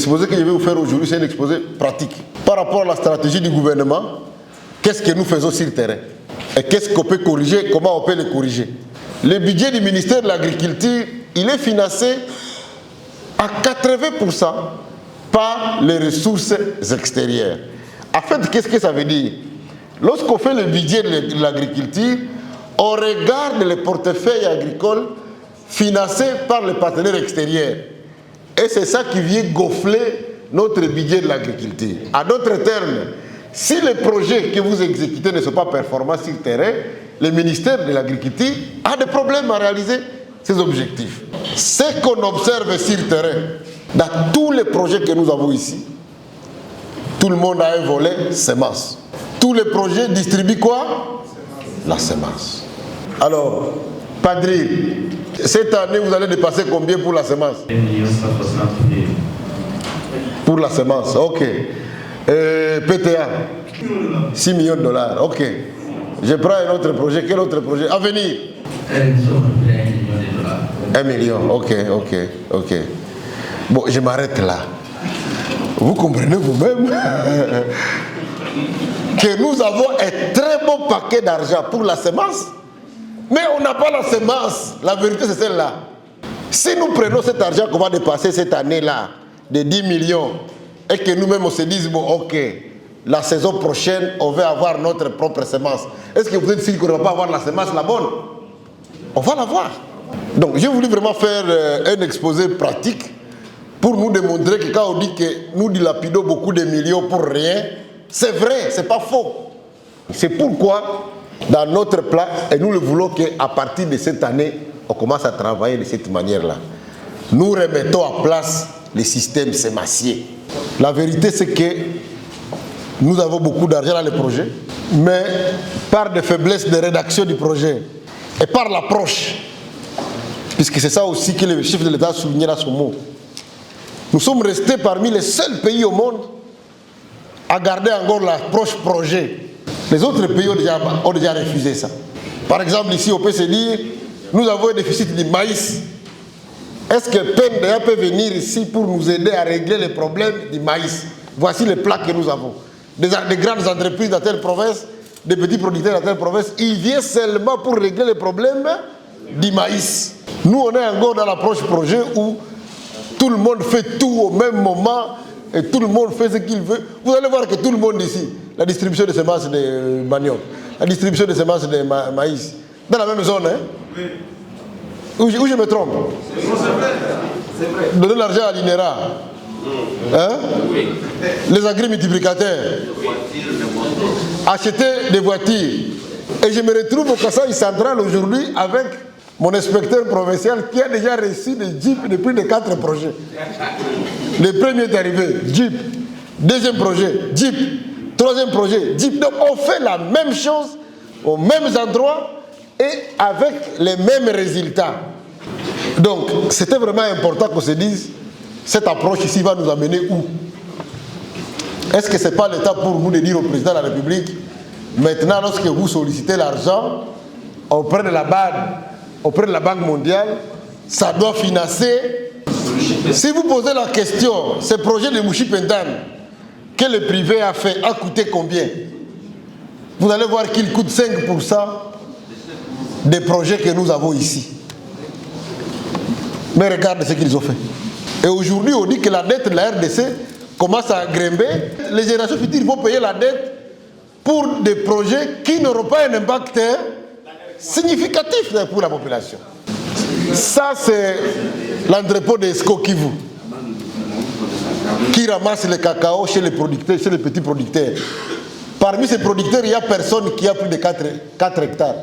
L'exposé que je vais vous faire aujourd'hui, c'est un exposé pratique. Par rapport à la stratégie du gouvernement, qu'est-ce que nous faisons sur le terrain? Et qu'est-ce qu'on peut corriger? Comment on peut le corriger? Le budget du ministère de l'Agriculture, il est financé à 80% par les ressources extérieures. En fait, qu'est-ce que ça veut dire? Lorsqu'on fait le budget de l'agriculture, on regarde les portefeuilles agricoles financés par les partenaires extérieurs. Et c'est ça qui vient gonfler notre budget de l'agriculture. En d'autres termes, si les projets que vous exécutez ne sont pas performants sur le terrain, le ministère de l'Agriculture a des problèmes à réaliser ses objectifs. Ce qu'on observe sur le terrain, dans tous les projets que nous avons ici, tout le monde a un volet semence. Tous les projets distribuent quoi? La semence. Alors, Padri, cette année, vous allez dépasser combien pour la semence? 1 160 000. Pour la semence, ok. PTA, 6 millions de dollars, ok. Je prends un autre projet. Quel autre projet? À venir? 1 million de dollars. 1 million, ok. Bon, je m'arrête là. Vous comprenez vous-même que nous avons un très bon paquet d'argent pour la semence, mais on n'a pas la semence. La vérité, c'est celle-là. Si nous prenons cet argent qu'on va dépasser cette année-là, de 10 millions, et que nous-mêmes on se dise, bon, ok, la saison prochaine, on va avoir notre propre semence. Est-ce que vous êtes sûr qu'on ne va pas avoir la semence la bonne? On va l'avoir. Donc, j'ai voulu vraiment faire un exposé pratique pour nous démontrer que quand on dit que nous dilapidons beaucoup de millions pour rien, c'est vrai, c'est pas faux. C'est pourquoi, dans notre plan, et nous le voulons qu'à partir de cette année, on commence à travailler de cette manière-là. Nous remettons en place les systèmes sémaciers. La vérité, c'est que nous avons beaucoup d'argent dans les projets, mais par des faiblesses de rédaction du projet et par l'approche, puisque c'est ça aussi que le chef de l'État a souligné dans son mot, nous sommes restés parmi les seuls pays au monde à garder encore l'approche projet. Les autres pays ont déjà refusé ça. Par exemple, ici, on peut se dire, nous avons un déficit de maïs. Est-ce que PNDA peut venir ici pour nous aider à régler les problèmes du maïs? Voici les plats que nous avons. Des grandes entreprises dans telle province, des petits producteurs dans telle province, ils viennent seulement pour régler les problèmes du maïs. Nous, on est encore dans l'approche projet où tout le monde fait tout au même moment et tout le monde fait ce qu'il veut. Vous allez voir que tout le monde ici, la distribution de semences de manioc, la distribution de semences de maïs, dans la même zone, hein? Oui. Où je me trompe? C'est vrai. Donner l'argent à l'INERA. Hein? Oui. Les agri-multiplicateurs. Acheter des voitures. Et je me retrouve au Kasaï central aujourd'hui avec mon inspecteur provincial qui a déjà reçu des Jeeps de plus de 4 projets. Le premier est arrivé, Jeep. Deuxième projet, Jeep. Troisième projet, Jeep. Donc on fait la même chose aux mêmes endroits et avec les mêmes résultats. Donc c'était vraiment important qu'on se dise, cette approche ici va nous amener où? Est-ce que ce n'est pas le temps pour nous de dire au président de la République, maintenant lorsque vous sollicitez l'argent auprès de la Banque mondiale, ça doit financer. Si vous posez la question, ce projet de Mouchi Pendan que le privé a fait, a coûté combien? Vous allez voir qu'il coûte 5% des projets que nous avons ici. Mais regardez ce qu'ils ont fait. Et aujourd'hui, on dit que la dette de la RDC commence à grimper. Les générations futures vont payer la dette pour des projets qui n'auront pas un impact significatif pour la population. Ça, c'est l'entrepôt de Skokivu qui ramasse le cacao chez les producteurs, chez les petits producteurs. Parmi ces producteurs, il n'y a personne qui a plus de 4 hectares.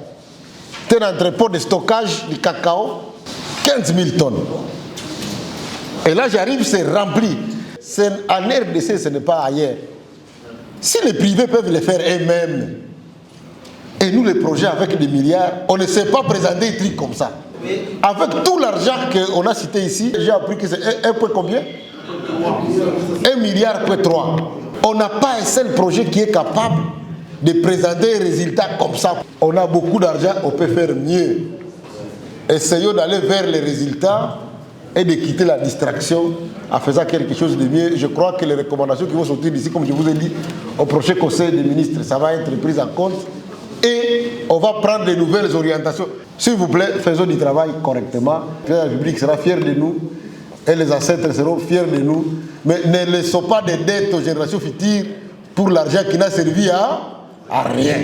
C'est un entrepôt de stockage du cacao, 15 000 tonnes. Et là, j'arrive, c'est rempli. C'est en RDC, ce n'est pas ailleurs. Si les privés peuvent le faire eux-mêmes, et nous, les projets avec des milliards, on ne sait pas présenter des trucs comme ça. Avec tout l'argent qu'on a cité ici, j'ai appris que c'est 1 point combien? 1,3 milliard. On n'a pas un seul projet qui est capable de présenter un résultat comme ça. On a beaucoup d'argent, on peut faire mieux. Essayons d'aller vers les résultats et de quitter la distraction en faisant quelque chose de mieux. Je crois que les recommandations qui vont sortir d'ici, comme je vous ai dit, au prochain Conseil des ministres, ça va être pris en compte et on va prendre de nouvelles orientations. S'il vous plaît, faisons du travail correctement. Le président de la République sera fier de nous et les ancêtres seront fiers de nous. Mais ne laissons pas de dettes aux générations futures pour l'argent qui n'a servi à rien.